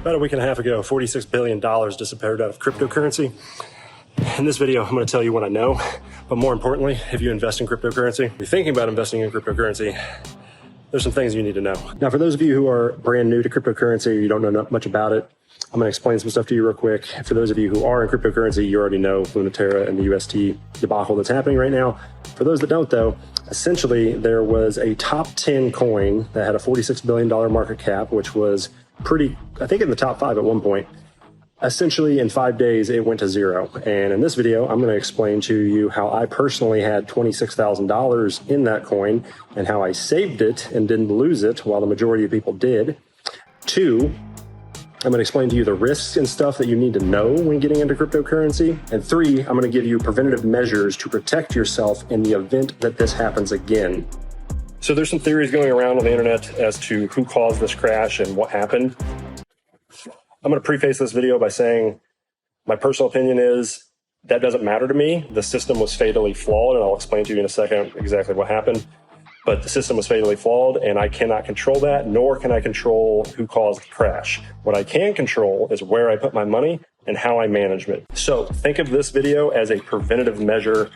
About a week and a half ago, $46 billion disappeared out of cryptocurrency. In this video, I'm going to tell you what I know, but more importantly, if you invest in cryptocurrency, if you're thinking about investing in cryptocurrency, there's some things you need to know. Now, for those of you who are brand new to cryptocurrency, or you don't know much about it, I'm going to explain some stuff to you real quick. For those of you who are in cryptocurrency, you already know LUNA, Terra, and the UST debacle that's happening right now. For those that don't, though, essentially there was a top 10 coin that had a $46 billion market cap, which was pretty, I think, in the top 5 at one point. Essentially, in 5 days, it went to zero. And in this video, I'm going to explain to you how I personally had $26,000 in that coin and how I saved it and didn't lose it while the majority of people did. 2, I'm going to explain to you the risks and stuff that you need to know when getting into cryptocurrency. And 3, I'm going to give you preventative measures to protect yourself in the event that this happens again. So there's some theories going around on the internet as to who caused this crash and what happened. I'm going to preface this video by saying my personal opinion is that doesn't matter to me. The system was fatally flawed, and I'll explain to you in a second exactly what happened. But the system was fatally flawed, and I cannot control that, nor can I control who caused the crash. What I can control is where I put my money and how I manage it. So think of this video as a preventative measure,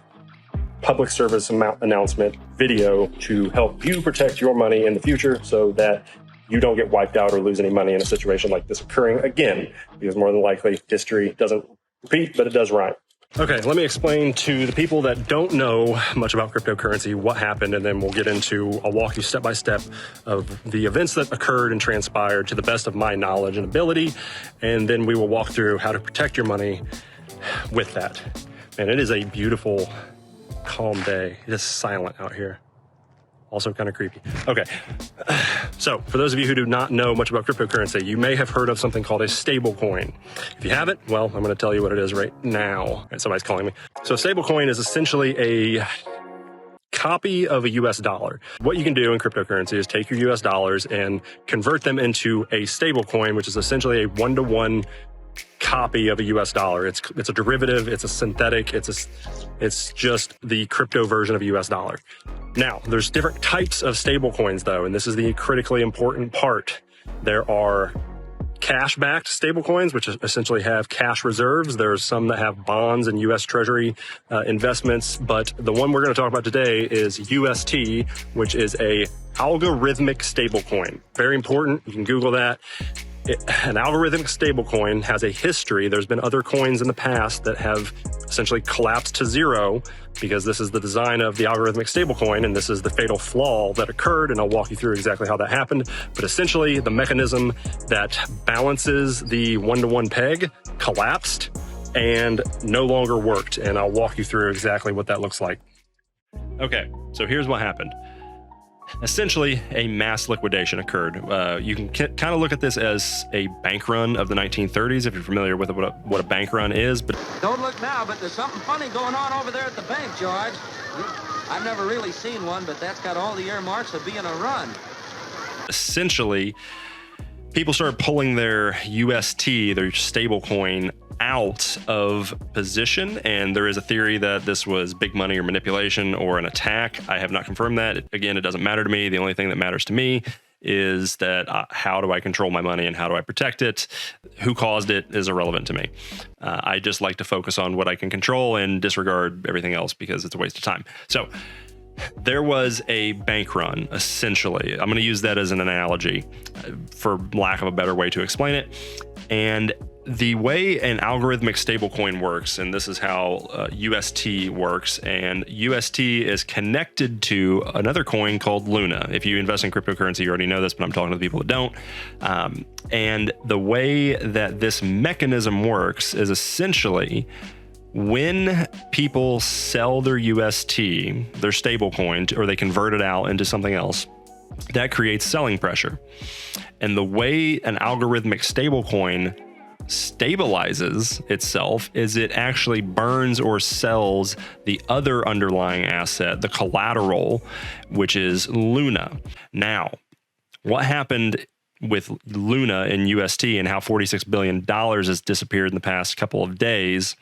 public service announcement video to help you protect your money in the future so that you don't get wiped out or lose any money in a situation like this occurring again, because more than likely history doesn't repeat, but it does rhyme. Okay, let me explain to the people that don't know much about cryptocurrency what happened, and then we'll get into, I'll walk you step by step of the events that occurred and transpired to the best of my knowledge and ability, and then we will walk through how to protect your money with that. And it is a beautiful, calm day. It is silent out here. Also kind of creepy. Okay, so for those of you who do not know much about cryptocurrency, you may have heard of something called a stablecoin. If you haven't, well, I'm going to tell you what it is right now. And somebody's calling me. So a stablecoin is essentially a copy of a US dollar. What you can do in cryptocurrency is take your US dollars and convert them into a stablecoin, which is essentially a one-to-one copy of a US dollar. It's a derivative, it's a synthetic, it's just the crypto version of a US dollar. Now, there's different types of stable coins though, and this is the critically important part. There are cash-backed stable coins, which essentially have cash reserves. There's some that have bonds and US Treasury investments, but the one we're going to talk about today is UST, which is a algorithmic stablecoin. Very important. You can Google that. An algorithmic stablecoin has a history. There's been other coins in the past that have essentially collapsed to zero because this is the design of the algorithmic stablecoin, and this is the fatal flaw that occurred, and I'll walk you through exactly how that happened. But essentially, the mechanism that balances the one-to-one peg collapsed and no longer worked, and I'll walk you through exactly what that looks like. Okay, so here's what happened. Essentially, a mass liquidation occurred. You can kind of look at this as a bank run of the 1930s, if you're familiar with what a bank run is. But don't look now, but there's something funny going on over there at the bank, George. I've never really seen one, but that's got all the earmarks of being a run. Essentially, people started pulling their UST, their stable coin, out of position, and there is a theory that this was big money or manipulation or an attack. I have not confirmed that. Again, it doesn't matter to me. The only thing that matters to me is that how do I control my money and how do I protect it? Who caused it is irrelevant to me. I just like to focus on what I can control and disregard everything else because it's a waste of time. So there was a bank run, essentially. I'm going to use that as an analogy for lack of a better way to explain it. And the way an algorithmic stablecoin works, and this is how UST works, and UST is connected to another coin called Luna. If you invest in cryptocurrency, you already know this, but I'm talking to the people that don't. And the way that this mechanism works is essentially when people sell their UST, their stablecoin, or they convert it out into something else, that creates selling pressure. And the way an algorithmic stablecoin stabilizes itself is it actually burns or sells the other underlying asset, the collateral, which is Luna. Now, what happened with Luna and UST and how $46 billion has disappeared in the past couple of days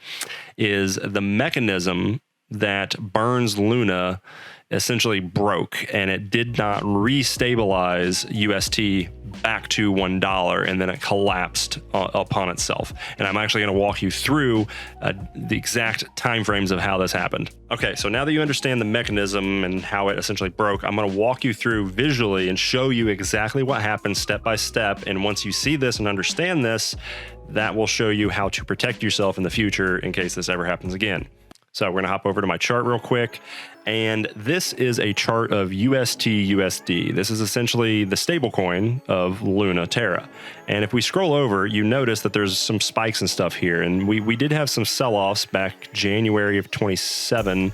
is the mechanism that burns Luna essentially broke, and it did not restabilize UST back to $1, and then it collapsed upon itself. And I'm actually going to walk you through the exact timeframes of how this happened. Okay, so now that you understand the mechanism and how it essentially broke, I'm going to walk you through visually and show you exactly what happened step by step. And once you see this and understand this, that will show you how to protect yourself in the future in case this ever happens again. So we're going to hop over to my chart real quick. And this is a chart of UST USD. This is essentially the stablecoin of Luna Terra. And if we scroll over, you notice that there's some spikes and stuff here. And we did have some sell-offs back January of 27,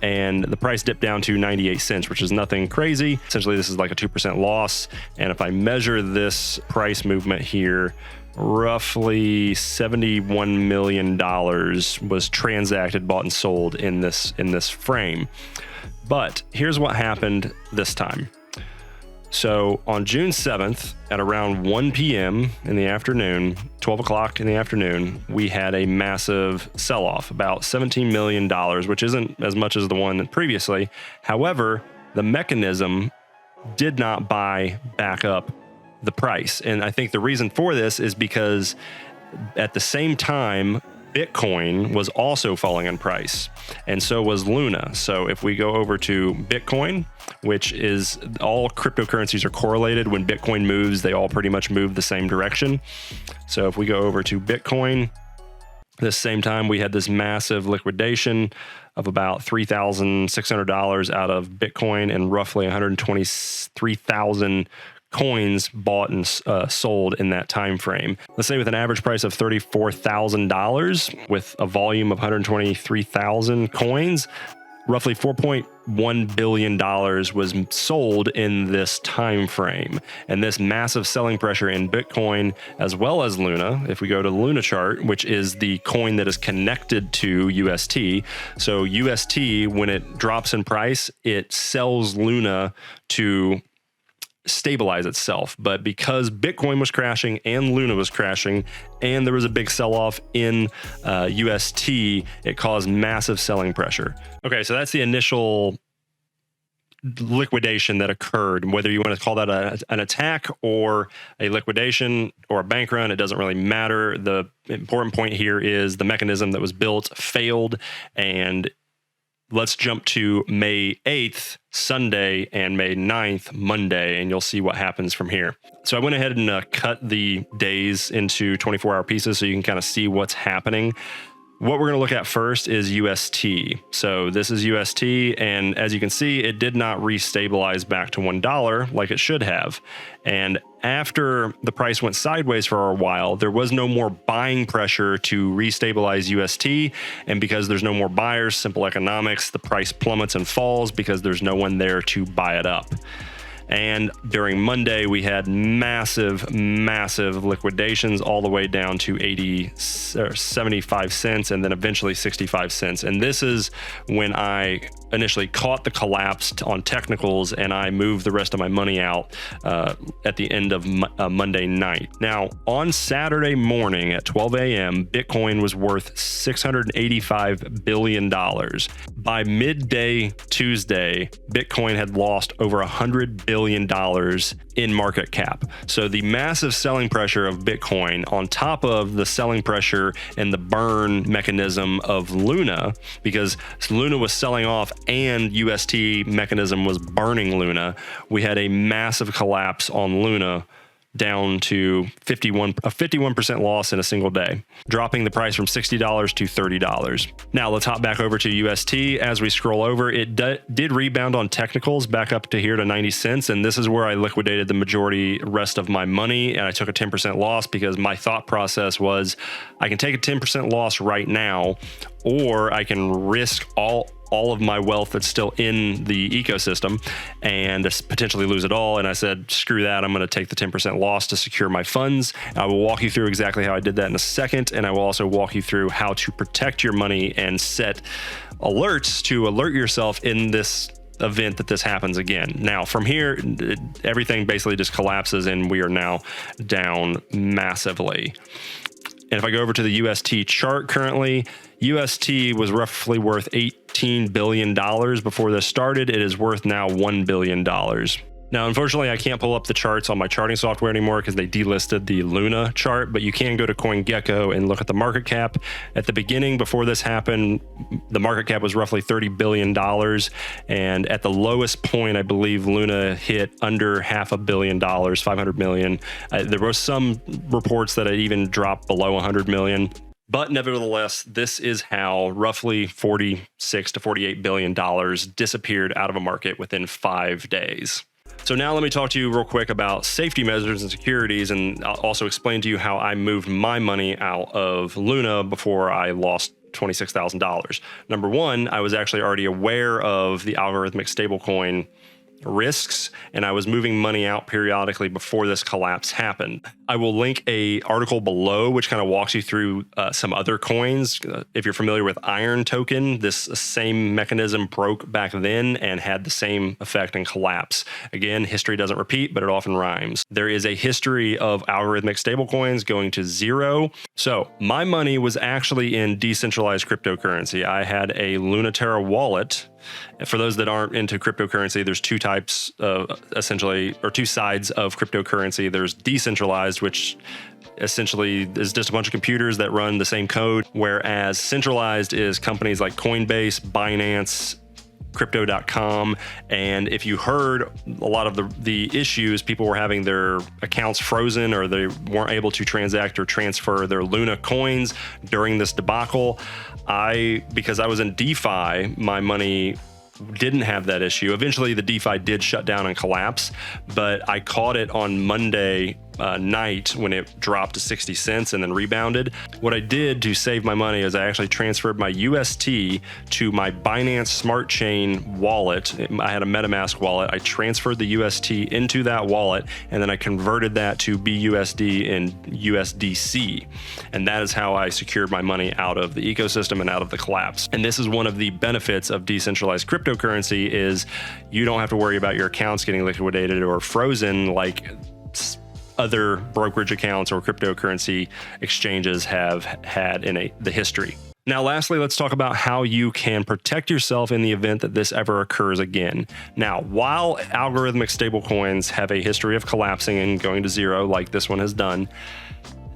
and the price dipped down to 98 cents, which is nothing crazy. Essentially, this is like a 2% loss. And if I measure this price movement here, roughly $71 million was transacted, bought and sold in this frame. But here's what happened this time. So on June 7th at around 1 p.m. in the afternoon, 12 o'clock in the afternoon, we had a massive sell-off, about $17 million, which isn't as much as the one previously. However, the mechanism did not buy back up the price. And I think the reason for this is because at the same time, Bitcoin was also falling in price, and so was Luna. So if we go over to Bitcoin, which is all cryptocurrencies are correlated. When Bitcoin moves, they all pretty much move the same direction. So if we go over to Bitcoin, this same time, we had this massive liquidation of about $3,600 out of Bitcoin, and roughly 123,000 coins bought and sold in that time frame. Let's say with an average price of $34,000 with a volume of 123,000 coins, roughly $4.1 billion was sold in this time frame. And this massive selling pressure in Bitcoin as well as Luna, if we go to the Luna chart, which is the coin that is connected to UST. So UST, when it drops in price, it sells Luna to stabilize itself. But because Bitcoin was crashing and Luna was crashing, and there was a big sell-off in UST, it caused massive selling pressure. Okay, so that's the initial liquidation that occurred. Whether you want to call that an attack or a liquidation or a bank run, it doesn't really matter. The important point here is the mechanism that was built failed. And let's jump to May 8th, Sunday, and May 9th, Monday, and you'll see what happens from here. So I went ahead and cut the days into 24-hour pieces so you can kind of see what's happening. What we're going to look at first is UST. So this is UST, and as you can see, it did not restabilize back to $1 like it should have. And after the price went sideways for a while, there was no more buying pressure to restabilize UST. And because there's no more buyers, simple economics, the price plummets and falls because there's no one there to buy it up. And during Monday, we had massive liquidations all the way down to 75 cents and then eventually 65 cents. And this is when I initially caught the collapse on technicals and I moved the rest of my money out at the end of Monday night. Now, on Saturday morning at 12 a.m., Bitcoin was worth $685 billion. By midday Tuesday, Bitcoin had lost over $100 billion in market cap. So the massive selling pressure of Bitcoin on top of the selling pressure and the burn mechanism of Luna, because Luna was selling off and UST mechanism was burning Luna, we had a massive collapse on Luna down to a 51% loss in a single day, dropping the price from $60 to $30. Now let's hop back over to UST. As we scroll over, it did rebound on technicals back up to here to 90 cents. And this is where I liquidated the rest of my money. And I took a 10% loss because my thought process was I can take a 10% loss right now, or I can risk all of my wealth that's still in the ecosystem and potentially lose it all. And I said, screw that. I'm going to take the 10% loss to secure my funds. I will walk you through exactly how I did that in a second. And I will also walk you through how to protect your money and set alerts to alert yourself in this event that this happens again. Now, from here, everything basically just collapses and we are now down massively. And if I go over to the UST chart currently, UST was roughly worth $18 billion before this started. It is worth now $1 billion. Now, unfortunately, I can't pull up the charts on my charting software anymore because they delisted the Luna chart, but you can go to CoinGecko and look at the market cap. At the beginning, before this happened, the market cap was roughly $30 billion. And at the lowest point, I believe Luna hit under $500 million, $500 million. There were some reports that it even dropped below 100 million. But nevertheless, this is how roughly $46 to $48 billion disappeared out of a market within 5 days. So now let me talk to you real quick about safety measures and securities, and I'll also explain to you how I moved my money out of Luna before I lost $26,000. Number one, I was actually already aware of the algorithmic stablecoin risks, and I was moving money out periodically before this collapse happened. I will link a article below which kind of walks you through some other coins. If you're familiar with Iron Token, this same mechanism broke back then and had the same effect and collapse. Again, history doesn't repeat, but it often rhymes. There is a history of algorithmic stablecoins going to zero. So my money was actually in decentralized cryptocurrency. I had a Terra wallet. For those that aren't into cryptocurrency, there's two types essentially, or two sides of cryptocurrency. There's decentralized, which essentially is just a bunch of computers that run the same code, whereas centralized is companies like Coinbase, Binance, Crypto.com. And if you heard a lot of the issues, people were having their accounts frozen or they weren't able to transact or transfer their Luna coins during this debacle. Because I was in DeFi, my money didn't have that issue. Eventually the DeFi did shut down and collapse, but I caught it on Monday night when it dropped to 60 cents and then rebounded. What I did to save my money is I actually transferred my UST to my Binance Smart Chain wallet. I had a MetaMask wallet. I transferred the UST into that wallet, and then I converted that to BUSD and USDC. And that is how I secured my money out of the ecosystem and out of the collapse. And this is one of the benefits of decentralized cryptocurrency is you don't have to worry about your accounts getting liquidated or frozen like other brokerage accounts or cryptocurrency exchanges have had in the history. Now, lastly, let's talk about how you can protect yourself in the event that this ever occurs again. Now, while algorithmic stablecoins have a history of collapsing and going to zero like this one has done,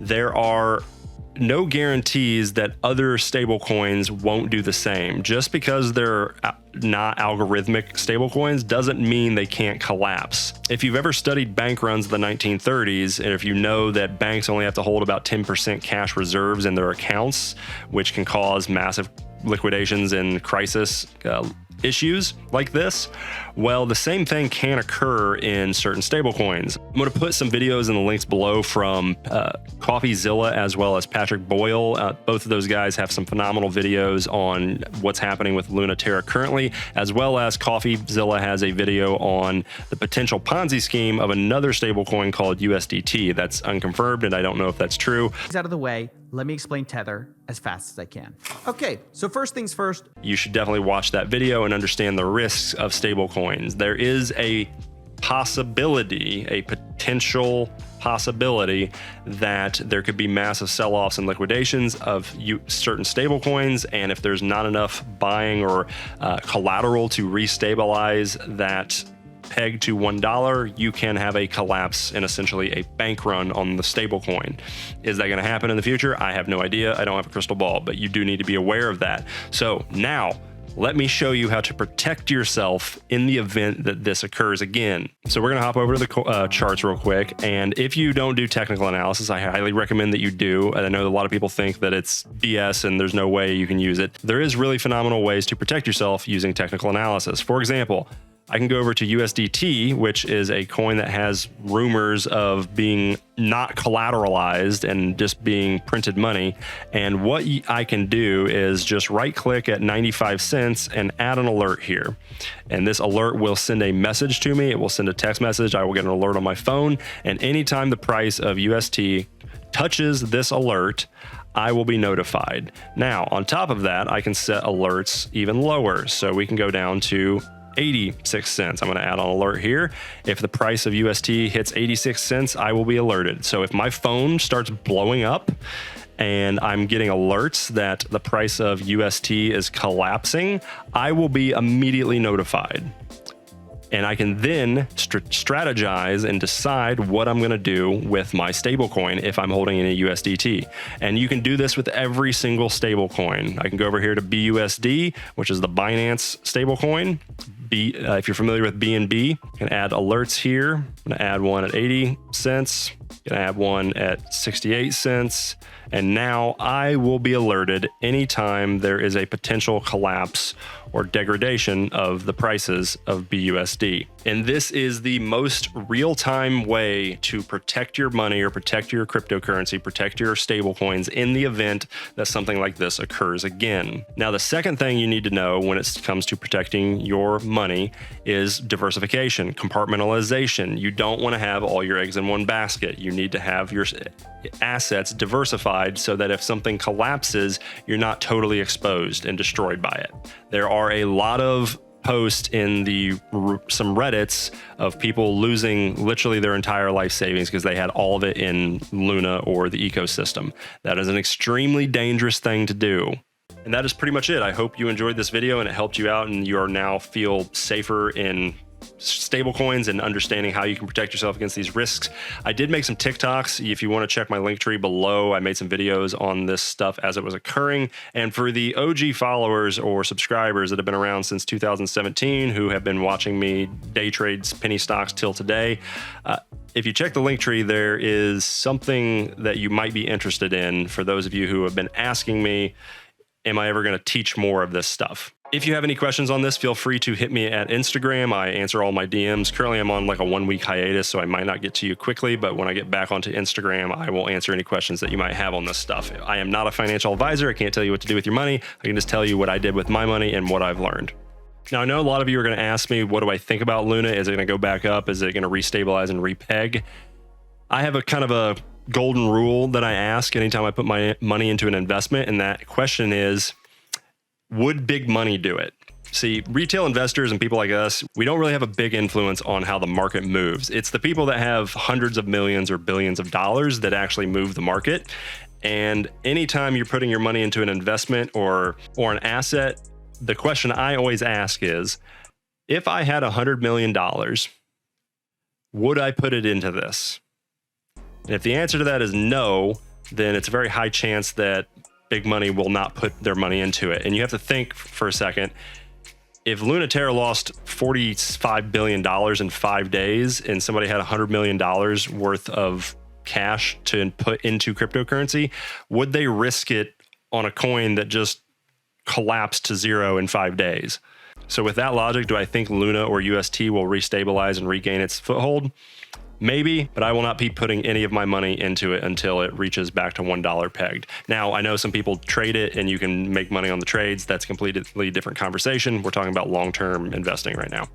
there are no guarantees that other stablecoins won't do the same. Just because they're not algorithmic stablecoins doesn't mean they can't collapse. If you've ever studied bank runs of the 1930s, and if you know that banks only have to hold about 10% cash reserves in their accounts, which can cause massive liquidations and crisis issues like this, well, the same thing can occur in certain stablecoins. I'm going to put some videos in the links below from Coffeezilla as well as Patrick Boyle. Both of those guys have some phenomenal videos on what's happening with Luna Terra currently, as well as Coffeezilla has a video on the potential Ponzi scheme of another stablecoin called USDT. That's unconfirmed, and I don't know if that's true. Out of the way, let me explain Tether as fast as I can. Okay, so first things first. You should definitely watch that video and understand the risks of stablecoins. There is a possibility, a potential possibility that there could be massive sell-offs and liquidations of certain stablecoins, and if there's not enough buying or collateral to restabilize that peg to $1, you can have a collapse and essentially a bank run on the stablecoin. Is that going to happen in the future? I have no idea. I don't have a crystal ball, but you do need to be aware of that. So now, let me show you how to protect yourself in the event that this occurs again. So we're going to hop over to the charts real quick. And if you don't do technical analysis, I highly recommend that you do. I know a lot of people think that it's BS and there's no way you can use it. There is really phenomenal ways to protect yourself using technical analysis. For example, I can go over to USDT, which is a coin that has rumors of being not collateralized and just being printed money. And what I can do is just right click at 95 cents and add an alert here. And this alert will send a message to me. It will send a text message. I will get an alert on my phone. And anytime the price of UST touches this alert, I will be notified. Now, on top of that, I can set alerts even lower. So we can go down to 86 cents. I'm going to add on alert here. If the price of UST hits 86 cents, I will be alerted. So if my phone starts blowing up and I'm getting alerts that the price of UST is collapsing, I will be immediately notified. And I can then strategize and decide what I'm going to do with my stablecoin if I'm holding any USDT. And you can do this with every single stablecoin. I can go over here to BUSD, which is the Binance stablecoin. If you're familiar with BNB, you can add alerts here. I'm going to add one at 80 cents. Going to add one at 68 cents. And now I will be alerted anytime there is a potential collapse or degradation of the prices of BUSD. And this is the most real-time way to protect your money or protect your cryptocurrency, protect your stablecoins in the event that something like this occurs again. Now, the second thing you need to know when it comes to protecting your money is diversification, compartmentalization. You don't want to have all your eggs in one basket. You need to have your assets diversified so that if something collapses, you're not totally exposed and destroyed by it. There are a lot of posts in some Reddits of people losing literally their entire life savings because they had all of it in Luna or the ecosystem. That is an extremely dangerous thing to do. And that is pretty much it. I hope you enjoyed this video and it helped you out and you are now feel safer in stablecoins and understanding how you can protect yourself against these risks. I did make some TikToks. If you want to check my link tree below, I made some videos on this stuff as it was occurring. And for the OG followers or subscribers that have been around since 2017, who have been watching me day trade penny stocks till today, if you check the link tree, there is something that you might be interested in for those of you who have been asking me, am I ever going to teach more of this stuff? If you have any questions on this, feel free to hit me at Instagram. I answer all my DMs. Currently, I'm on like a 1-week hiatus, so I might not get to you quickly, but when I get back onto Instagram, I will answer any questions that you might have on this stuff. I am not a financial advisor. I can't tell you what to do with your money. I can just tell you what I did with my money and what I've learned. Now, I know a lot of you are going to ask me, what do I think about Luna? Is it going to go back up? Is it going to restabilize and repeg? I have a kind of a golden rule that I ask anytime I put my money into an investment, and that question is, would big money do it? See, retail investors and people like us, we don't really have a big influence on how the market moves. It's the people that have hundreds of millions or billions of dollars that actually move the market. And anytime you're putting your money into an investment or an asset, the question I always ask is, if I had $100 million, would I put it into this? And if the answer to that is no, then it's a very high chance that big money will not put their money into it. And you have to think for a second, if Terra lost $45 billion in 5 days and somebody had $100 million worth of cash to put into cryptocurrency, would they risk it on a coin that just collapsed to zero in 5 days? So with that logic, do I think Luna or UST will restabilize and regain its foothold? Maybe, but I will not be putting any of my money into it until it reaches back to $1 pegged. Now, I know some people trade it and you can make money on the trades. That's a completely different conversation. We're talking about long-term investing right now.